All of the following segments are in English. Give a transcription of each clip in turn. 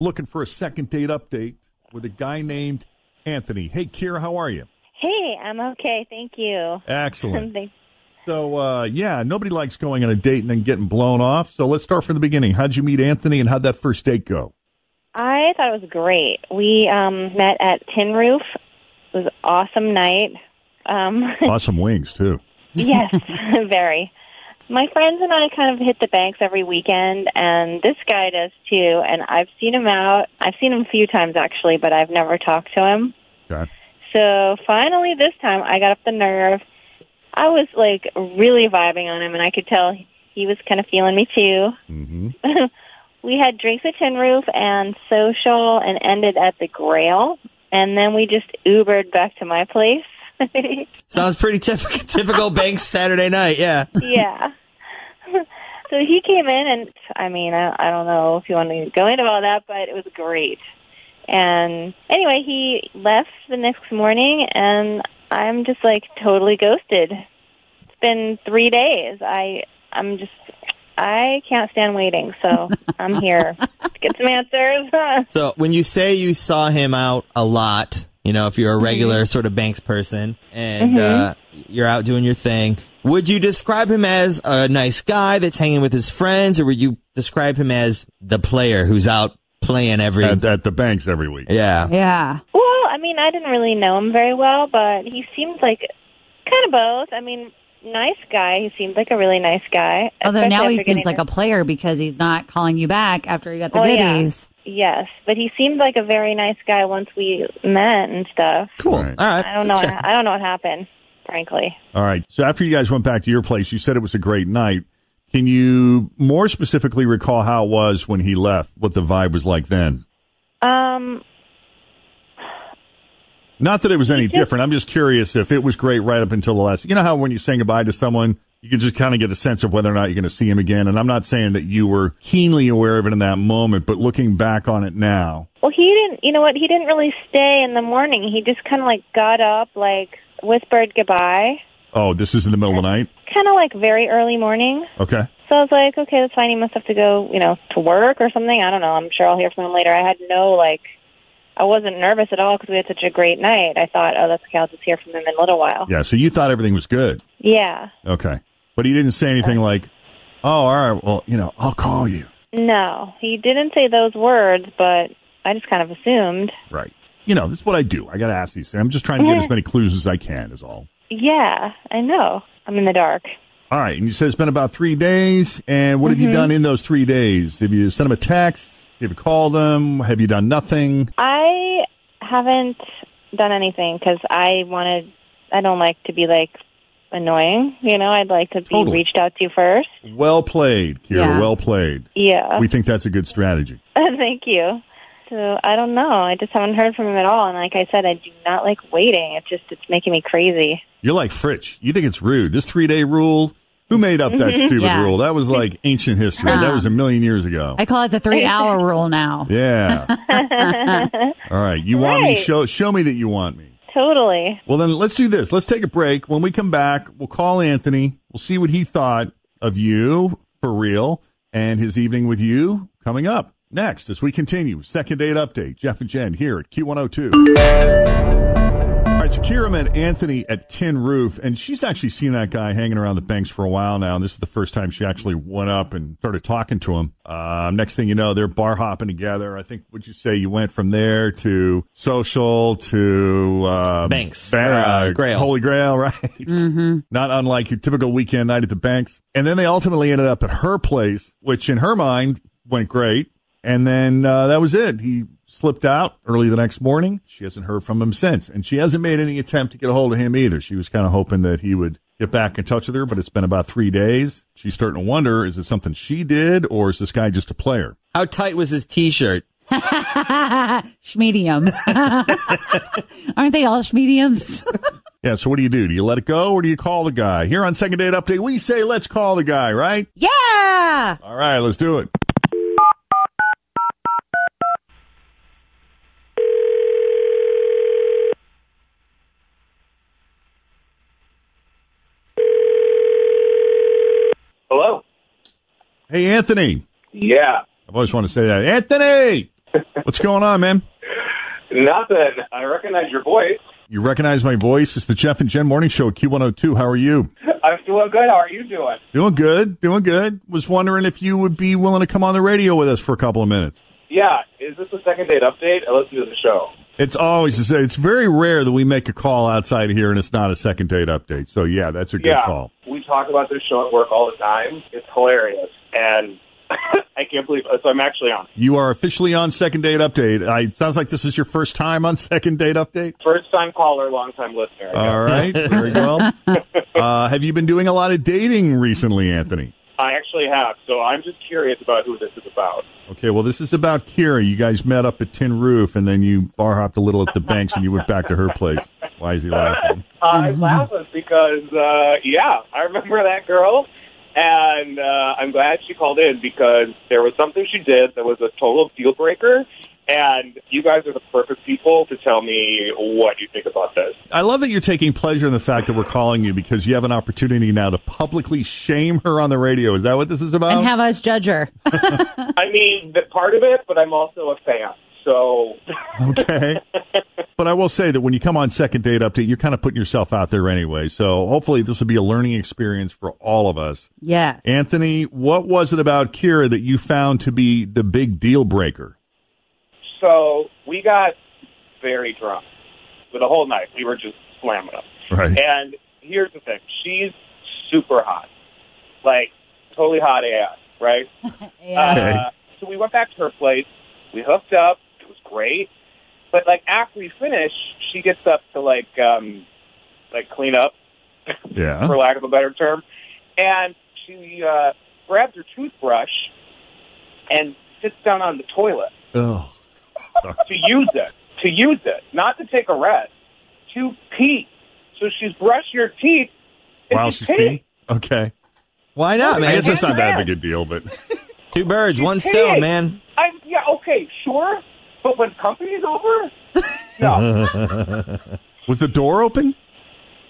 Looking for a second date update with a guy named Anthony. Hey, Kira, how are you? Hey, I'm okay. Thank you. Excellent. So, nobody likes going on a date and then getting blown off. So let's start from the beginning. How'd you meet Anthony and how'd that first date go? I thought it was great. We met at Tin Roof. It was an awesome night. Awesome wings, too. Yes, very. My friends and I kind of hit the banks every weekend, and this guy does too. And I've seen him out. I've seen him a few times, actually, but I've never talked to him. Okay. So finally this time I got up the nerve. I was, really vibing on him, and I could tell he was kind of feeling me too. Mm-hmm. We had drinks at Tin Roof and social and ended at the Grail. And then we just Ubered back to my place. Sounds pretty typical Banks Saturday night, yeah. Yeah. So he came in, and, I don't know if you want to go into all that, but it was great. And anyway, he left the next morning, and I'm just, totally ghosted. It's been 3 days. I can't stand waiting, so I'm here to get some answers. So when you say you saw him out a lot, if you're a regular sort of Banks person and you're out doing your thing, would you describe him as a nice guy that's hanging with his friends, or would you describe him as the player who's out playing at the Banks every week? Yeah. Yeah. Well, I didn't really know him very well, but he seems like kind of both. Nice guy. He seems like a really nice guy. Although now he seems like a player because he's not calling you back after you got the goodies. Yeah. Yes, but he seemed like a very nice guy once we met and stuff. Cool. All right. I don't know. I don't know what happened, frankly. All right. So after you guys went back to your place, you said it was a great night. Can you more specifically recall how it was when he left? What the vibe was like then? Not that it was any different. I'm just curious if it was great right up until the last. You know how when you're saying goodbye to someone, you can just kind of get a sense of whether or not you're going to see him again. And I'm not saying that you were keenly aware of it in that moment, but looking back on it now. Well, he didn't, he didn't really stay in the morning. He just kind of got up, whispered goodbye. Oh, this is in the middle of the night? Kind of very early morning. Okay. So I was like, okay, that's fine. He must have to go, to work or something. I don't know. I'm sure I'll hear from him later. I had no, I wasn't nervous at all because we had such a great night. I thought, oh, that's okay. I'll just hear from him in a little while. Yeah, so you thought everything was good. Yeah. Okay. But he didn't say anything like, oh, all right, well, I'll call you. No, he didn't say those words, but I just kind of assumed. Right. This is what I do. I got to ask these things. I'm just trying to get as many clues as I can is all. Yeah, I know. I'm in the dark. All right. And you said it's been about 3 days. And what have you done in those 3 days? Have you sent him a text? Have you called him? Have you done nothing? I haven't done anything because I don't like to be annoying. I'd like to be reached out to first. Well played, Kira. Yeah. Well played. Yeah. We think that's a good strategy. Thank you. So I don't know. I just haven't heard from him at all. And like I said, I do not like waiting. It's making me crazy. You're like Fritch. You think it's rude. This 3-day rule, who made up that stupid rule? That was ancient history. That was a million years ago. I call it the 3-hour rule now. Yeah. All right. You want me? Show me that you want me. Totally. Well, then let's do this. Let's take a break. When we come back, we'll call Anthony. We'll see what he thought of you for real and his evening with you coming up next as we continue. Second date update. Jeff and Jen here at Q102. All right, so Kira met Anthony at Tin Roof, and she's actually seen that guy hanging around the Banks for a while now, and this is the first time she actually went up and started talking to him. Next thing you know, they're bar hopping together. I think, would you say you went from there to social to Banks, Grail. Holy Grail, right? Mm-hmm. Not unlike your typical weekend night at the Banks. And then they ultimately ended up at her place, which in her mind went great. And then that was it. He slipped out early the next morning. She hasn't heard from him since. And she hasn't made any attempt to get a hold of him either. She was kind of hoping that he would get back in touch with her, but it's been about 3 days. She's starting to wonder, is it something she did, or is this guy just a player? How tight was his T-shirt? Schmedium. Aren't they all schmediums? Yeah, so what do? Do you let it go, or do you call the guy? Here on Second Date Update, we say let's call the guy, right? Yeah! All right, let's do it. Hello? Hey, Anthony. Yeah. I've always wanted to say that. Anthony! What's going on, man? Nothing. I recognize your voice. You recognize my voice? It's the Jeff and Jen Morning Show at Q102. How are you? I'm doing good. How are you doing? Doing good. Doing good. Was wondering if you would be willing to come on the radio with us for a couple of minutes. Yeah. Is this a second date update? I listen to the show. It's always, it's very rare that we make a call outside here and it's not a second date update. So, yeah, that's a good call. We talk about this show at work all the time. It's hilarious. And I can't believe it. So I'm actually on. You are officially on Second Date Update. It sounds like this is your first time on Second Date Update. First time caller, long time listener. All right. Very well. Have you been doing a lot of dating recently, Anthony? I actually have. So I'm just curious about who this is about. Okay, well, this is about Kira. You guys met up at Tin Roof, and then you bar hopped a little at the Banks, and you went back to her place. Why is he laughing? I'm laughing because, I remember that girl. And I'm glad she called in because there was something she did that was a total deal breaker. And you guys are the perfect people to tell me what you think about this. I love that you're taking pleasure in the fact that we're calling you because you have an opportunity now to publicly shame her on the radio. Is that what this is about? And have us judge her. I mean, part of it, but I'm also a fan. So. Okay. But I will say that when you come on Second Date Update, you're kind of putting yourself out there anyway. So hopefully this will be a learning experience for all of us. Yes. Anthony, what was it about Kira that you found to be the big deal breaker? So we got very drunk for the whole night. We were just slamming them. Right. And here's the thing. She's super hot. Like, totally hot AF, right? Yeah. So we went back to her place. We hooked up. It was great. But, like, after we finish, she gets up to, like clean up, Yeah. for lack of a better term. And she grabs her toothbrush and sits down on the toilet. Oh. To use it, not to take a rest, to pee. So she's brushing her teeth and While she's peeing? Okay. Why not, man? I guess it's not that big a deal, but. Two birds, one peeing. stone, man. Yeah, okay, sure. But when company's over, no. Was the door open?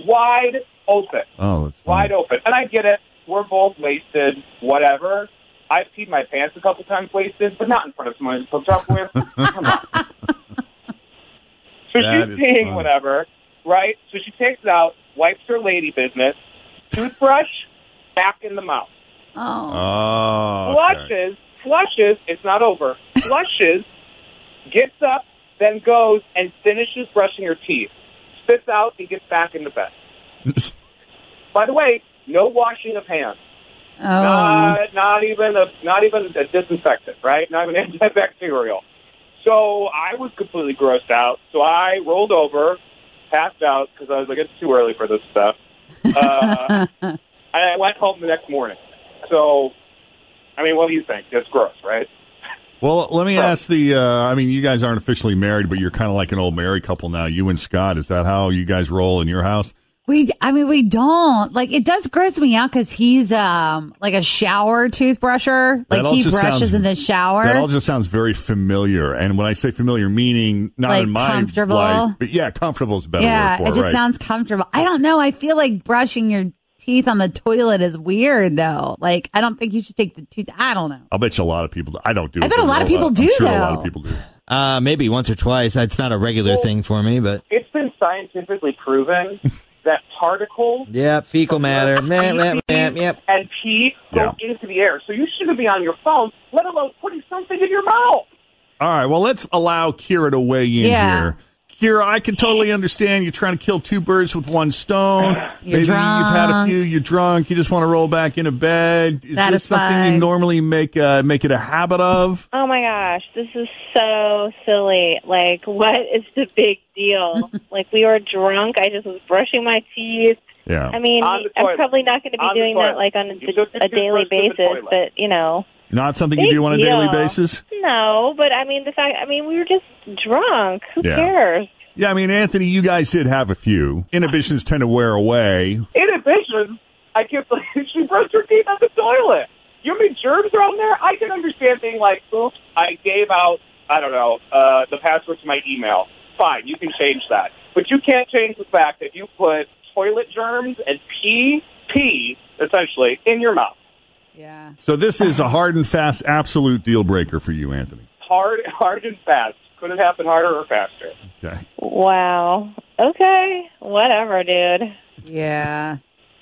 Wide open. Oh, that's fine. Wide open. And I get it. We're both wasted, whatever. I've peed my pants a couple times wasted, but not in front of someone who's hooked up with. Come on. So That she's is peeing, fun. whatever, right? So she takes it out, wipes her lady business, toothbrush, back in the mouth. Oh. Oh. Okay. Flushes, it's not over, flushes, gets up, then goes and finishes brushing her teeth. Spits out and gets back into bed. By the way, no washing of hands. Oh. Not even a disinfectant, right? Not even antibacterial. So I was completely grossed out. So I rolled over, passed out because I was like, it's too early for this stuff. And I went home the next morning. So, I mean, what do you think? That's gross, right? Well, let me ask you guys aren't officially married, but you're kind of like an old married couple now, you and Scott. Is that how you guys roll in your house? We don't. Like, it does gross me out because he's like a shower toothbrusher. Like, he brushes in the shower. That all just sounds very familiar. And when I say familiar, meaning not like in my comfortable. life, but yeah, comfortable is a better word for it. It just sounds comfortable. I don't know. I feel like brushing your teeth on the toilet is weird, though. Like, I don't think you should take the tooth. I don't know. I'll bet you a lot of people do. I don't do it. I bet a lot of people do, I'm sure though. a lot of people do. Maybe once or twice. That's not a regular thing for me, but. It's been scientifically proven that particles Fecal matter. Yep. and pee go into the air. So you shouldn't be on your phone, let alone putting something in your mouth. All right, well, let's allow Kira to weigh in here. Kira, I can totally understand you're trying to kill two birds with one stone. You're Maybe drunk. you've had a few, you're drunk, you just want to roll back into bed. Is this something you normally make it a habit of? Oh my gosh, this is so silly. Like, what is the big deal? Like, we were drunk. I just was brushing my teeth. Yeah. I mean, I'm probably not going to be doing that like on a daily basis, but you know. Not something you do on a daily basis? No, but I mean, we were just drunk. Who cares? Yeah, I mean, Anthony, you guys did have a few. Inhibitions tend to wear away. Inhibitions? I can't believe she brushed her teeth on the toilet. You mean germs are on there? I can understand being like, oops, I gave out, I don't know, the password to my email. Fine, you can change that. But you can't change the fact that you put toilet germs and pee, essentially, in your mouth. Yeah. So this is a hard and fast absolute deal breaker for you, Anthony. hard and fast. Couldn't happen harder or faster. Okay. Wow. Okay. Whatever, dude. Yeah.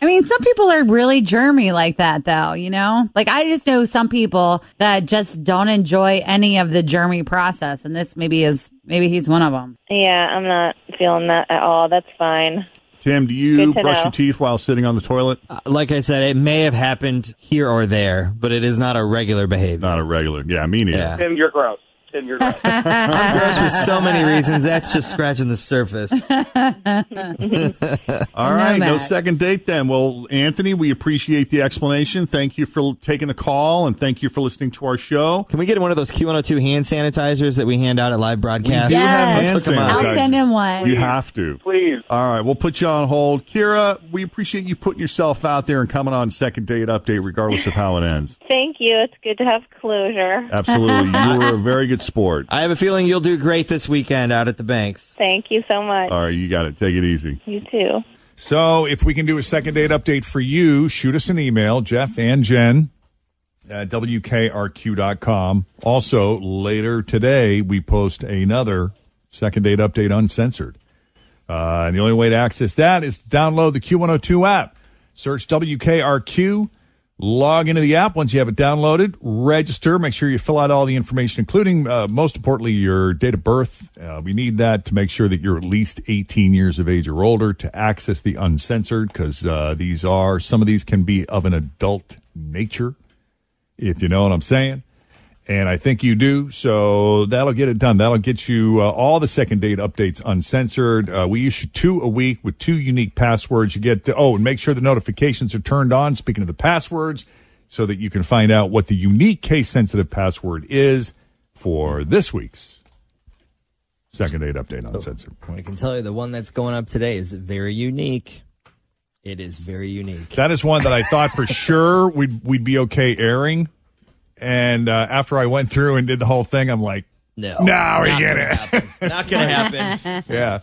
I mean, some people are really germy like that, though, you know? Like, I just know some people that just don't enjoy any of the germy process, and this maybe he's one of them. Yeah, I'm not feeling that at all. That's fine. Tim, do you brush your teeth while sitting on the toilet? Like I said, it may have happened here or there, but it is not a regular behavior. Not a regular. Yeah, me neither. Yeah. Tim, you're gross. Tim, you're gross. I'm gross for so many reasons. That's just scratching the surface. All right, no second date then. Well, Anthony, we appreciate the explanation. Thank you for taking the call, and thank you for listening to our show. Can we get one of those Q102 hand sanitizers that we hand out at live broadcasts? We do have Yes. hand sanitizer. I'll send him one. You have to. Please. All right, we'll put you on hold. Kira, we appreciate you putting yourself out there and coming on Second Date Update regardless of how it ends. Thank you. It's good to have closure. Absolutely. You were a very good sport. I have a feeling you'll do great this weekend out at the banks. Thank you so much. All right, you got it. Take it easy. You too. So if we can do a Second Date Update for you, shoot us an email, Jeff and Jen at WKRQ.com. Also, later today, we post another Second Date Update uncensored. And the only way to access that is to download the Q102 app. Search WKRQ. Log into the app once you have it downloaded, register, make sure you fill out all the information, including, most importantly, your date of birth. We need that to make sure that you're at least 18 years of age or older to access the uncensored, because some of these can be of an adult nature, if you know what I'm saying. And I think you do, so that'll get it done. That'll get you all the Second Date Updates uncensored. We issue 2 a week with 2 unique passwords. You get and make sure the notifications are turned on, speaking of the passwords, so that you can find out what the unique case-sensitive password is for this week's Second Date Update uncensored. I can tell you the one that's going up today is very unique. It is very unique. That is one that I thought for sure we'd be okay airing. And after I went through and did the whole thing, I'm like, no, we get it. Not going to happen. Yeah.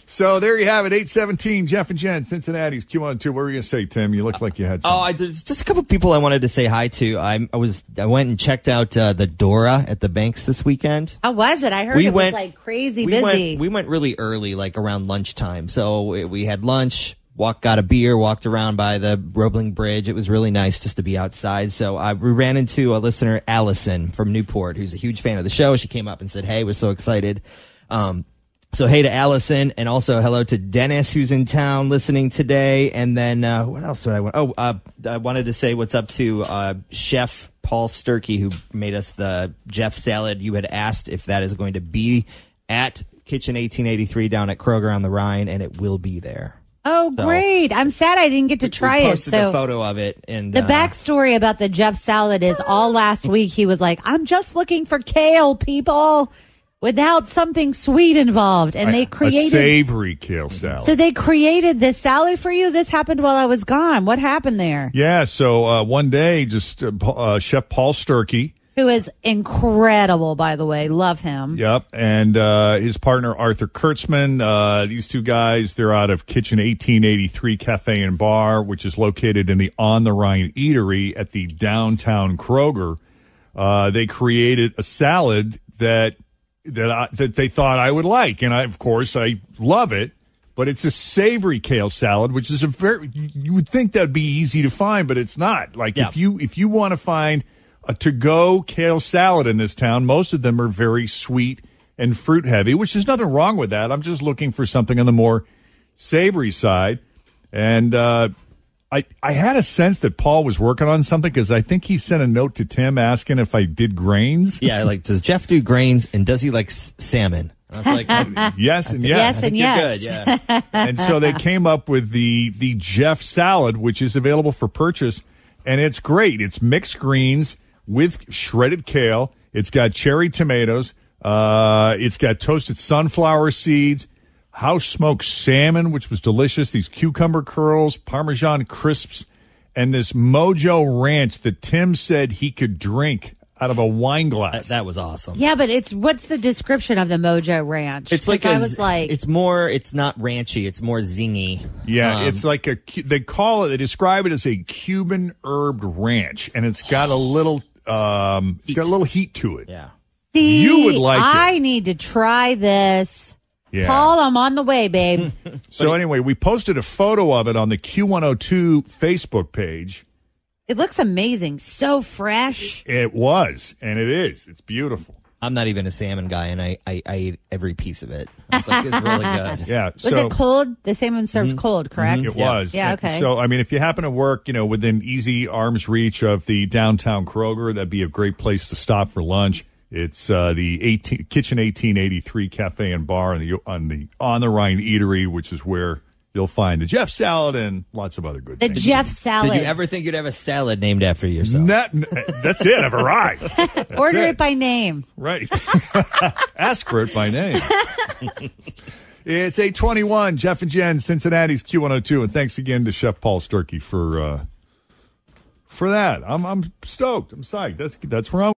So there you have it, 8:17, Jeff and Jen, Cincinnati's Q102. What were you going to say, Tim? You look like you had something. There's just a couple people I wanted to say hi to. I went and checked out the Dora at the banks this weekend. How was it? I heard it was like crazy busy. We went really early, like around lunchtime. So we had lunch. Got a beer, walked around by the Roebling Bridge. It was really nice just to be outside. So we ran into a listener, Allison from Newport, who's a huge fan of the show. She came up and said, hey, was so excited. So hey to Allison, and also hello to Dennis, who's in town listening today. And then what else did I want? I wanted to say what's up to Chef Paul Sturkey, who made us the Jeff salad. You had asked if that is going to be at Kitchen 1883 down at Kroger on the Rhine, and it will be there. Oh, great. I'm sad I didn't get to try it. Posted a photo of it. And the backstory about the Jeff salad is all last week he was like, I'm just looking for kale, people, without something sweet involved. And they created a savory kale salad. So they created this salad for you? This happened while I was gone. What happened there? Yeah, so one day, just Chef Paul Sturkey, who is incredible, by the way. Love him. Yep. And his partner, Arthur Kurtzman. These two guys, they're out of Kitchen 1883 Cafe and Bar, which is located in the On the Rhine Eatery at the downtown Kroger. They created a salad that they thought I would like. And of course, I love it. But it's a savory kale salad, which is you would think that'd be easy to find, but it's not. Like if you want to find a to-go kale salad in this town, most of them are very sweet and fruit-heavy, which is nothing wrong with that. I'm just looking for something on the more savory side. And I had a sense that Paul was working on something, because I think he sent a note to Tim asking if I did grains. Yeah, like, does Jeff do grains, and does he like salmon? And I was like, yes and yes. Yes and yes. You're good, yeah. And so they came up with the Jeff salad, which is available for purchase, and it's great. It's mixed greens with shredded kale. It's got cherry tomatoes. It's got toasted sunflower seeds, house smoked salmon, which was delicious, these cucumber curls, Parmesan crisps, and this Mojo Ranch that Tim said he could drink out of a wine glass. That was awesome. Yeah, but what's the description of the Mojo Ranch? It's like it's not ranchy, it's more zingy. Yeah, it's like they describe it as a Cuban herbed ranch, and it's got a little heat to it. Yeah. See, You would like it. I need to try this. Yeah. Paul, I'm on the way, babe. So anyway, we posted a photo of it on the Q102 Facebook page. It looks amazing. So fresh. It was, and it is. It's beautiful. I'm not even a salmon guy, and I ate every piece of it. I was like, it's really good. Yeah. Was it cold? The salmon served cold, correct? It was. Yeah, And okay. So, I mean, if you happen to work, within easy arm's reach of the downtown Kroger, that'd be a great place to stop for lunch. It's the Kitchen 1883 Cafe and Bar on the Rhine Eatery, which is where you'll find the Jeff salad and lots of other good The things. Jeff salad. Did you ever think you'd have a salad named after yourself? That's it. I've arrived. That's Order it by name. Right. Ask for it by name. It's 8:21. Jeff and Jen, Cincinnati's Q102, and thanks again to Chef Paul Sturkey for that. I'm stoked. I'm psyched. That's where I'm.